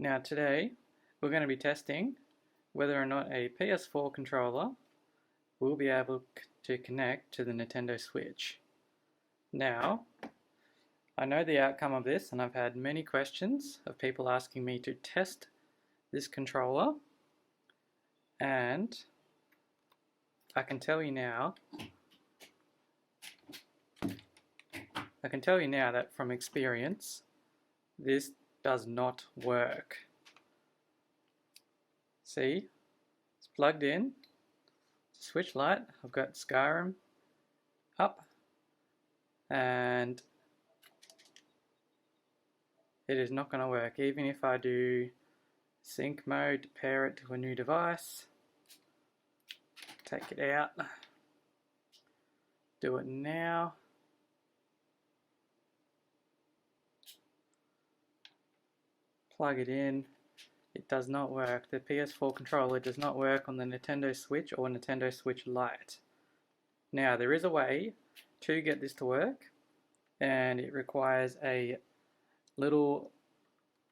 Now today we're going to be testing whether or not a PS4 controller will be able to connect to the Nintendo Switch. Now, I know the outcome of this, and I've had many questions of people asking me to test this controller, and I can tell you now that from experience this does not work. See, it's plugged in, switch light, I've got Skyrim up, and it is not going to work. Even if I do sync mode to pair it to a new device, take it out, do it now, plug it in, it does not work. The PS4 controller does not work on the Nintendo Switch or Nintendo Switch Lite. Now, there is a way to get this to work, and it requires a little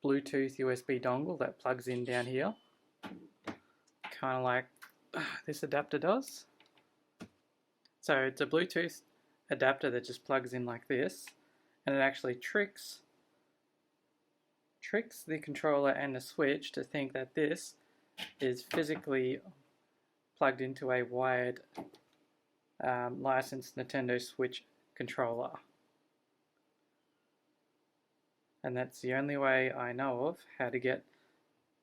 Bluetooth USB dongle that plugs in down here, kind of like this adapter does. So it's a Bluetooth adapter that just plugs in like this, and it actually tricks the controller and the Switch to think that this is physically plugged into a wired licensed Nintendo Switch controller. And that's the only way I know of how to get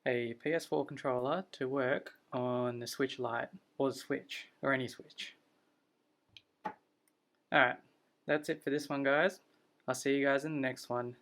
a PS4 controller to work on the Switch Lite or the Switch or any Switch. Alright, that's it for this one, guys. I'll see you guys in the next one.